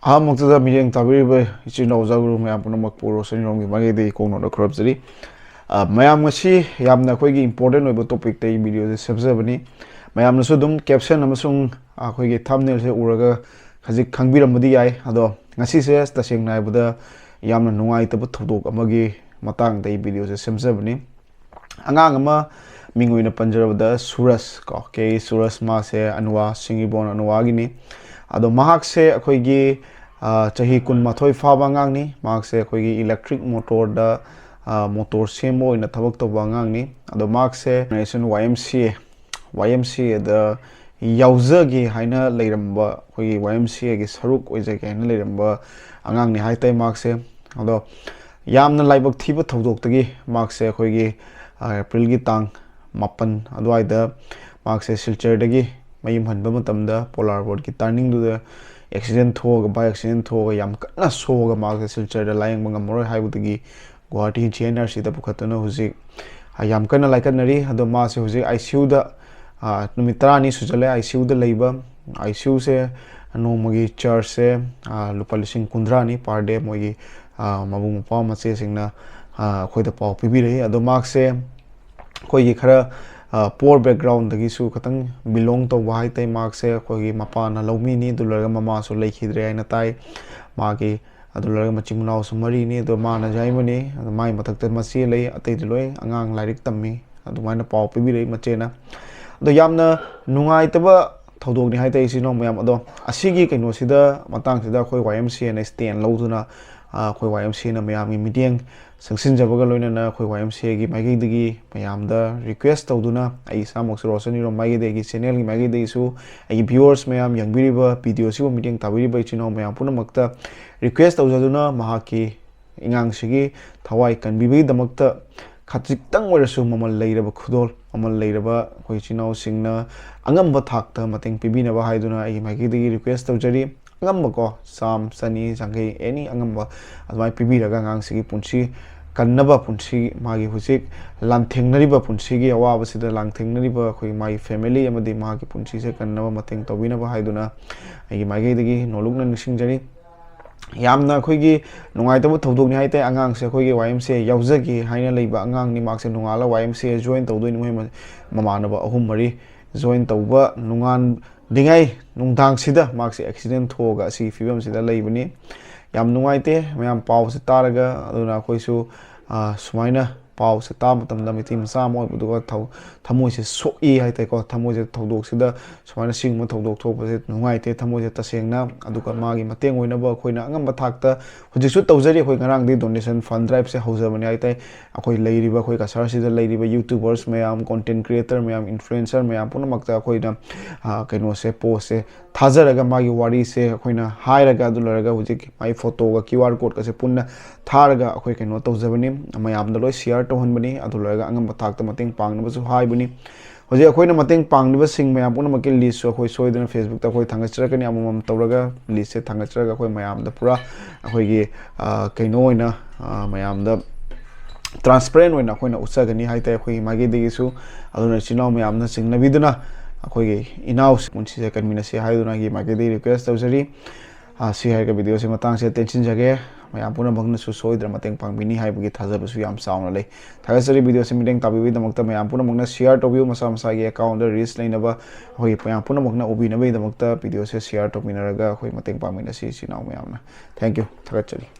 ꯑꯍꯥꯟꯕꯃꯛꯇꯗ ꯃꯤꯠꯌꯦꯡ ꯇꯥꯕꯤꯔꯤꯕ ꯏꯆꯤꯜ ꯏꯅꯥꯎꯖꯥꯒꯨꯔꯨ ꯃꯌꯥꯝ ꯄꯨꯝꯅꯃꯛ ꯄꯣꯔꯣꯁꯟꯔꯣꯝꯒꯤ ꯃꯥꯏꯀꯩꯗꯒꯤ ꯀꯣꯛꯅꯣꯛꯅ ꯈꯨꯔꯨꯝꯖꯔꯤ ꯃꯌꯥꯝ ꯉꯁꯤ ꯌꯥꯝꯅ ꯑꯩꯈꯣꯏꯒꯤ ꯏꯝꯄꯣꯔꯇꯦꯟ ꯑꯣꯏꯕ ꯇꯣꯄꯤꯛꯇ ꯑꯩ ꯚꯤꯗꯤꯑꯣꯁꯦ ꯁꯦꯝꯖꯕꯅꯤ ꯃꯌꯥꯝꯅꯁꯨ ꯑꯗꯨꯝ ꯀꯦꯞꯁꯟ ꯑꯃꯁꯨꯡ ꯑꯩꯈꯣꯏꯒꯤ ꯊꯝꯕꯅꯦꯜꯁꯦ ꯎꯔꯒ ꯈꯖꯤꯛ ꯈꯪꯕꯤꯔꯝꯕꯗꯤ ꯌꯥꯏ ꯑꯗꯣ ꯉꯁꯤꯁꯦ ꯇꯁꯦꯡꯅ ꯍꯥꯏꯕꯗ ꯌꯥꯝꯅ ꯅꯨꯡꯉꯥꯏꯇꯕ ꯊꯧꯗꯣꯛ ꯑꯃꯒꯤ ꯃꯇꯥꯡꯗ ꯑꯩ ꯚꯤꯗꯤꯑꯣꯁꯦ ꯁꯦꯝꯖꯕꯅꯤ ꯑꯉꯥꯡ ꯑꯃ ꯃꯤꯡ ꯑꯣꯏꯅ ꯄꯟꯖꯔꯕꯗ ꯁꯨꯔꯖ ꯀꯦ ꯁꯨꯔꯖ ꯃꯥꯁꯦ ꯑꯅꯨꯋꯥ ꯁꯤꯡꯒꯤꯕꯣꯟ ꯑꯅꯨꯋꯥꯒꯤꯅꯤ ꯑꯗꯣ ꯃꯍꯥꯛꯁꯦ ꯑꯩꯈꯣꯏꯒꯤ ꯆꯍꯤ 12 ꯐꯥꯕ ꯑꯉꯥꯡꯅꯤ ꯃꯍꯥꯛꯁꯦ ꯑꯩꯈꯣꯏꯒꯤ ꯏꯂꯦꯛꯇ꯭ꯔꯤꯛ ꯃꯣꯇꯣꯔꯗ ꯃꯣꯇꯣꯔ ꯁꯦꯝꯕ ꯑꯣꯏꯅ ꯊꯕꯛ ꯇꯧꯕ ꯑꯉꯥꯡꯅꯤ ꯑꯗꯣ ꯃꯍꯥꯛꯁꯦ ꯅꯦꯁꯟ YMCAꯗ ꯌꯥꯎꯖꯒꯦ ꯍꯥꯏꯅ ꯂꯩꯔꯝꯕ ꯑꯩꯈꯣꯏꯒꯤ YMCAꯒꯤ ꯁꯔꯨꯛ ꯑꯣꯏꯖꯒꯦ ꯍꯥꯏꯅ ꯂꯩꯔꯝꯕ ꯑꯉꯥꯡꯅꯤ ꯍꯥꯏꯇꯥꯔꯦ ꯃꯍꯥꯛꯁꯦ ꯑꯗꯣ ꯌꯥꯝꯅ ꯂꯥꯏꯕꯛ ꯊꯤꯕ ꯊꯧꯗꯣꯛꯇꯒꯤ ꯃꯍꯥꯛꯁꯦ ꯑꯩꯈꯣꯏꯒꯤ ꯑꯦꯄ꯭ꯔꯤꯜꯒꯤ ꯇꯥꯡ 7 ꯑꯗꯨꯋꯥꯏꯗ ꯃꯍꯥꯛꯁꯦ ꯁꯤꯜꯆꯔꯗꯒꯤ ꯃꯌꯨꯝ ꯍꯟꯕ ꯃꯇꯝꯗ ꯄꯣꯂꯥꯔ ꯕꯣꯔꯗꯀꯤ ꯇꯔꯅꯤꯡꯗꯨꯗ ꯑꯦꯛꯁꯤꯗꯦꯟ ꯊꯣꯛꯑꯒ ꯕꯥꯏꯛ ꯑꯦꯛꯁꯤꯗꯦꯟ ꯊꯣꯛꯑꯒ ꯌꯥꯝ ꯀꯟꯅ ꯁꯣꯛꯑꯒ ꯃꯍꯥꯛꯁꯦ ꯁꯤꯜꯆꯔꯗ ꯂꯥꯌꯦꯡꯕ ꯉꯝꯃꯔꯣꯏ ꯍꯥꯏꯕꯗꯒꯤ ꯒꯨꯋꯥꯍꯥꯇꯤ GNRCꯗ ꯄꯨꯈꯠꯇꯨꯅ ꯍꯧꯖꯤꯛ ꯌꯥꯝ ꯀꯟꯅ ꯂꯥꯏꯀꯠꯅꯔꯤ ꯑꯗꯣ ꯃꯥꯁꯦ ꯍꯧꯖꯤꯛ ICUꯗ ꯅꯨꯃꯤꯠ 10ꯅꯤ ꯁꯨꯖꯜꯂꯦ ICUꯗ ꯂꯩꯕ ICUꯁꯦ ꯅꯣꯡꯃꯒꯤ ꯆꯥꯔꯖꯁꯦ ꯂꯨꯄꯥ 50,000ꯅꯤ ꯄꯥꯔ ꯗꯦ ꯃꯣꯏꯒꯤ ꯃꯕꯨꯡ ꯃꯧꯄ꯭ꯋꯥ ꯃꯆꯦꯁꯤꯡꯅ ꯑꯩꯈꯣꯏꯗ ꯄꯥꯎ ꯄꯤꯕꯤꯔꯛꯏ ꯑꯗꯣ ꯃꯍꯥꯛꯁꯦ ꯑꯩꯈꯣꯏꯒꯤ ꯈꯔ ꯄꯣꯔ ꯕꯦꯛꯒ꯭ꯔꯥꯎꯟꯗꯒꯤꯁꯨ ꯈꯤꯇꯪ ꯕꯤꯂꯣꯡ ꯇꯧꯕ ꯍꯥꯏꯇꯥꯔꯦ ꯃꯍꯥꯛꯁꯦ ꯑꯩꯈꯣꯏꯒꯤ ꯃꯄꯥꯅ ꯂꯧꯃꯤꯅꯤ ꯑꯗꯨ ꯂꯣꯏꯔꯒ ꯃꯃꯥꯁꯨ ꯂꯩꯈꯤꯗ꯭ꯔꯦ ꯍꯥꯏꯅ ꯇꯥꯏ ꯃꯥꯒꯤ ꯑꯗꯨ ꯂꯣꯏꯔꯒ ꯃꯆꯤꯟ ꯃꯅꯥꯎꯁꯨ 4ꯅꯤ ꯑꯗꯣ ꯃꯥꯅ ꯌꯥꯏꯃꯅꯤ ꯑꯗꯣ ꯃꯥꯒꯤ ꯃꯊꯛꯇ ꯃꯆꯦ ꯂꯩ ꯑꯇꯩꯗꯤ ꯂꯣꯏ ꯑꯉꯥꯡ ꯂꯥꯏꯔꯤꯛ ꯇꯝꯃꯤ ꯑꯗꯨꯃꯥꯏꯅ ꯄꯥꯎ ꯄꯤꯕꯤꯔꯛꯏ ꯃꯆꯦꯅ ꯑꯗꯣ ꯌꯥꯝꯅ ꯅꯨꯡꯉꯥꯏꯇꯕ ꯊꯧꯗꯣꯛꯅꯤ ꯍꯥꯏꯇꯥꯔꯦ ꯏꯆꯤꯜ ꯏꯅꯥꯎ ꯃꯌꯥꯝ ꯑꯗꯣ ꯑꯁꯤꯒꯤ ꯀꯩꯅꯣꯁꯤꯗ ꯃꯇꯥꯡꯁꯤꯗ ꯑꯩꯈꯣꯏ YMCAꯅ ꯁ꯭ꯇꯦꯟ ꯂꯧꯗꯨꯅ ꯑꯩꯈꯣꯏ YMCAꯅ ꯃꯌꯥꯝꯒꯤ ꯃꯤꯠꯌꯦꯡ ꯆꯪꯁꯤꯟꯖꯕꯒ ꯂꯣꯏꯅꯅ ꯑꯩꯈꯣꯏ YMCAꯒꯤ ꯃꯥꯏꯀꯩꯗꯒꯤ ꯃꯌꯥꯝꯗ ꯔꯤꯀ꯭ꯋꯦꯁ ꯇꯧꯗꯨꯅ ꯑꯩ ꯏꯁꯥꯃꯛꯁꯨ ꯔꯣꯁꯟ ꯃꯥꯏꯀꯩꯗꯒꯤ ꯆꯦꯅꯦꯜꯒꯤ ꯃꯥꯏꯀꯩꯗꯒꯤꯁꯨ ꯑꯩꯒꯤ ꯚ꯭ꯌꯨꯋꯔꯁ ꯃꯌꯥꯝ ꯌꯦꯡꯕꯤꯔꯤꯕ ꯚꯤꯗꯤꯑꯣꯁꯤꯕꯨ ꯃꯤꯠꯌꯦꯡ ꯇꯥꯕꯤꯔꯤꯕ ꯏꯆꯤꯜ ꯏꯅꯥꯎ ꯃꯌꯥꯝ ꯄꯨꯝꯅꯃꯛꯇ ꯔꯤꯀ꯭ꯋꯦꯁ ꯇꯧꯖꯗꯨꯅ ꯃꯍꯥꯛꯀꯤ ꯑꯉꯥꯡꯁꯤꯒꯤ ꯊꯋꯥꯏ ꯀꯟꯕꯤꯕꯒꯤꯗꯃꯛꯇ ꯈꯖꯤꯛꯇꯪ ꯑꯣꯏꯔꯁꯨ ꯃꯃꯜ ꯂꯩꯔꯕ ꯈꯨꯗꯣꯜ ꯃꯃꯜ ꯂꯩꯔꯕ ꯑꯩꯈꯣꯏ ꯏꯆꯤꯜ ꯏꯅꯥꯎꯁꯤꯡꯅ ꯑꯉꯝꯕ ꯊꯥꯛꯇ ꯃꯇꯦꯡ ꯄꯤꯕꯤꯅꯕ ꯍꯥꯏꯗꯨꯅ ꯑꯩꯒꯤ ꯃꯥꯏꯀꯩꯗꯒꯤ ꯔꯤꯀ꯭ꯋꯦꯁ ꯇꯧꯖꯔꯤ ꯑꯉꯝꯕꯀꯣ ꯆꯥꯝ ꯆꯅꯤ ꯌꯥꯡꯈꯩ ꯑꯦꯅꯤ ꯑꯉꯝꯕ ꯑꯗꯨꯃꯥꯏꯅ ꯄꯤꯕꯤꯔꯒ ꯑꯉꯥꯡꯁꯤꯒꯤ ꯄꯨꯟꯁꯤ ꯀꯟꯅꯕ ꯄꯨꯟꯁꯤ ꯃꯥꯒꯤ ꯍꯧꯖꯤꯛ ꯂꯥꯟꯊꯦꯡꯅꯔꯤꯕ ꯄꯨꯟꯁꯤꯒꯤ ꯑꯋꯥꯕꯁꯤꯗ ꯂꯥꯟꯊꯦꯡꯅꯔꯤꯕ ꯑꯩꯈꯣꯏ ꯃꯥꯒꯤ ꯐꯦꯃꯤꯂꯤ ꯑꯃꯗꯤ ꯃꯥꯒꯤ ꯄꯨꯟꯁꯤꯁꯦ ꯀꯟꯅꯕ ꯃꯇꯦꯡ ꯇꯧꯕꯤꯅꯕ ꯍꯥꯏꯗꯨꯅ ꯑꯩꯒꯤ ꯃꯥꯏꯀꯩꯗꯒꯤ ꯅꯣꯜꯂꯨꯛꯅ ꯅꯤꯡꯁꯤꯡꯖꯔꯤ ꯌꯥꯝꯅ ꯑꯩꯈꯣꯏꯒꯤ ꯅꯨꯡꯉꯥꯏꯇꯕ ꯊꯧꯗꯣꯛꯅꯤ ꯍꯥꯏꯇꯥꯔꯦ ꯑꯉꯥꯡꯁꯦ ꯑꯩꯈꯣꯏꯒꯤ YMCA ꯌꯥꯎꯖꯒꯦ ꯍꯥꯏꯅ ꯂꯩꯕ ꯑꯉꯥꯡꯅꯤ ꯃꯍꯥꯛꯁꯦ ꯅꯣꯡꯉꯥꯜꯂ YMCA ꯖꯣꯏꯟ ꯇꯧꯗꯣꯏꯅꯤ ꯃꯣꯏ ꯃꯃꯥꯟꯅꯕ 3-4 ꯖꯣꯏꯟ ꯇꯧꯕ ꯅꯣꯡꯉꯥꯟꯗ꯭ꯔꯤꯉꯩ ꯅꯨꯡꯗꯥꯡꯁꯤꯗ ꯃꯍꯥꯛꯁꯦ ꯑꯦꯛꯁꯤꯗꯦꯟ ꯊꯣꯛꯑꯒ ꯑꯁꯤꯒꯤ ꯐꯤꯕꯝꯁꯤꯗ ꯂꯩꯕꯅꯤ ꯌꯥꯝ ꯅꯨꯡꯉꯥꯏꯇꯦ ꯃꯌꯥꯝ ꯄꯥꯎꯁꯦ ꯇꯥꯔꯒ ꯑꯗꯨꯅ ꯑꯩꯈꯣꯏꯁꯨ ꯁꯨꯃꯥꯏꯅ ꯄꯥꯎꯁꯦ ꯇꯥꯕ ꯃꯇꯝꯗ ꯃꯩꯇꯩ ꯃꯆꯥ ꯑꯃ ꯑꯣꯏꯕꯗꯨꯒ ꯊꯃꯣꯏꯁꯦ ꯁꯣꯛꯏ ꯍꯥꯏꯇꯥꯔꯦꯀꯣ ꯊꯃꯣꯏꯁꯦ ꯊꯧꯗꯣꯛꯁꯤꯗ ꯁꯨꯃꯥꯏꯅ ꯁꯤꯒꯨꯝꯕ ꯊꯧꯗꯣꯛ ꯊꯣꯛꯄꯁꯦ ꯅꯨꯡꯉꯥꯏꯇꯦ ꯊꯃꯣꯏꯁꯦ ꯇꯁꯦꯡꯅ ꯑꯗꯨꯒ ꯃꯥꯒꯤ ꯃꯇꯦꯡ ꯑꯣꯏꯅꯕ ꯑꯩꯈꯣꯏꯅ ꯑꯉꯝꯕ ꯊꯥꯛꯇ ꯍꯧꯖꯤꯛꯁꯨ ꯇꯧꯖꯔꯤ ꯑꯩꯈꯣꯏ ꯉꯔꯥꯡꯗꯤ ꯗꯣꯅꯦꯁꯟ ꯐꯟ ꯗ꯭ꯔꯥꯏꯕꯁꯦ ꯍꯧꯖꯕꯅꯤ ꯍꯥꯏꯇꯥꯔꯦ ꯑꯩꯈꯣꯏ ꯂꯩꯔꯤꯕ ꯑꯩꯈꯣꯏ ꯀꯁꯥꯔꯁꯤꯗ ꯂꯩꯔꯤꯕ ꯌꯨꯇ꯭ꯌꯨꯕꯔꯁ ꯃꯌꯥꯝ ꯀꯣꯟꯇꯦꯟ ꯀ꯭ꯔꯤꯌꯦꯇꯔ ꯃꯌꯥꯝ ꯏꯟꯐ꯭ꯂꯨꯌꯦꯟꯁꯔ ꯃꯌꯥꯝ ꯄꯨꯝꯅꯃꯛꯇ ꯑꯩꯈꯣꯏꯅ ꯀꯩꯅꯣꯁꯦ ꯄꯣꯁꯁꯦ ꯊꯥꯖꯔꯒ ꯃꯥꯒꯤ ꯋꯥꯔꯤꯁꯦ ꯑꯩꯈꯣꯏꯅ ꯍꯥꯏꯔꯒ ꯑꯗꯨ ꯂꯣꯏꯔꯒ ꯍꯧꯖꯤꯛ ꯃꯥꯒꯤ ꯐꯣꯇꯣꯒ QR ꯀꯣꯗꯀꯁꯦ ꯄꯨꯟꯅ ꯊꯥꯔꯒ ꯑꯩꯈꯣꯏ ꯀꯩꯅꯣ ꯇꯧꯖꯕꯅꯤ ꯃꯌꯥꯝꯗ ꯂꯣꯏ ꯁꯤꯌꯔ ꯇꯧꯍꯟꯕꯅꯤ ꯑꯗꯨ ꯂꯣꯏꯔꯒ ꯑꯉꯝꯕ ꯊꯥꯛꯇ ꯃꯇꯦꯡ ꯄꯥꯡꯅꯕꯁꯨ ꯍꯥꯏꯕꯅꯤ ꯍꯧꯖꯤꯛ ꯑꯩꯈꯣꯏꯅ ꯃꯇꯦꯡ ꯄꯥꯡꯂꯤꯕꯁꯤꯡ ꯃꯌꯥꯝ ꯄꯨꯝꯅꯃꯛꯀꯤ ꯂꯤꯁꯁꯨ ꯑꯩꯈꯣꯏ ꯁꯣꯏꯗꯅ ꯐꯦꯁꯕꯨꯛꯇ ꯑꯩꯈꯣꯏ ꯊꯥꯡꯒꯠꯆꯔꯛꯀꯅꯤ ꯑꯃꯃꯝ ꯇꯧꯔꯒ ꯂꯤꯁꯁꯦ ꯊꯥꯡꯒꯠꯆꯔꯒ ꯑꯩꯈꯣꯏ ꯃꯌꯥꯝꯗ ꯄꯨꯔꯥ ꯑꯩꯈꯣꯏꯒꯤ ꯀꯩꯅꯣ ꯑꯣꯏꯅ ꯃꯌꯥꯝꯗ ꯇ꯭ꯔꯥꯟꯁꯄꯦꯔꯦꯟ ꯑꯣꯏꯅ ꯑꯩꯈꯣꯏꯅ ꯎꯠꯆꯒꯅꯤ ꯍꯥꯏꯇꯥꯔꯦ ꯑꯩꯈꯣꯏꯒꯤ ꯃꯥꯏꯀꯩꯗꯒꯤꯁꯨ ꯑꯗꯨꯅ ꯏꯆꯤꯜ ꯏꯅꯥꯎ ꯃꯌꯥꯝꯅ ꯆꯤꯡꯅꯕꯤꯗꯨꯅ ꯑꯩꯈꯣꯏꯒꯤ ꯏꯅꯥꯎꯁꯤ ꯄꯨꯟꯁꯤꯁꯦ ꯀꯟꯃꯤꯟꯅꯁꯤ ꯍꯥꯏꯗꯨꯅ ꯑꯩꯒꯤ ꯃꯥꯏꯀꯩꯗꯒꯤ ꯔꯤꯀ꯭ꯋꯦꯁ ꯇꯧꯖꯔꯤ ꯁꯤ ꯍꯥꯏꯔꯒ ꯚꯤꯗꯤꯑꯣꯁꯤ ꯃꯇꯥꯡꯁꯤꯗ ꯇꯦꯟꯁꯤꯟꯖꯒꯦ ꯃꯌꯥꯝ ꯄꯨꯝꯅꯃꯛꯅꯁꯨ ꯁꯣꯏꯗꯅ ꯃꯇꯦꯡ ꯄꯥꯡꯕꯤꯅꯤ ꯍꯥꯏꯕꯒꯤ ꯊꯥꯖꯕꯁꯨ ꯌꯥꯝ ꯆꯥꯎꯅ ꯂꯩ ꯊꯥꯒꯠꯆꯔꯤ ꯚꯤꯗꯤꯑꯣꯁꯤ ꯃꯇꯦꯡ ꯇꯥꯕꯤꯕꯒꯤꯗꯃꯛꯇ ꯃꯌꯥꯝ ꯄꯨꯝꯅꯃꯛꯅ ꯁꯤꯌꯔ ꯇꯧꯕꯤꯌꯨ ꯃꯁꯥ ꯃꯁꯥꯒꯤ ꯑꯦꯀꯥꯎꯟꯗ ꯔꯤꯆ ꯂꯩꯅꯕ ꯑꯩꯈꯣꯏ ꯃꯌꯥꯝ ꯄꯨꯝꯅꯃꯛꯅ ꯎꯕꯤꯅꯕꯒꯤꯗꯃꯛꯇ ꯚꯤꯗꯤꯑꯣꯁꯦ ꯁꯤꯌꯔ ꯇꯧꯃꯤꯟꯅꯔꯒ ꯑꯩꯈꯣꯏ ꯃꯇꯦꯡ ꯄꯥꯡꯃꯤꯟꯅꯁꯤ ꯏꯆꯤꯜ ꯏꯅꯥꯎ ꯃꯌꯥꯝꯅ ꯊꯦꯡꯛ ꯌꯨ ꯊꯥꯒꯠꯆꯔꯤ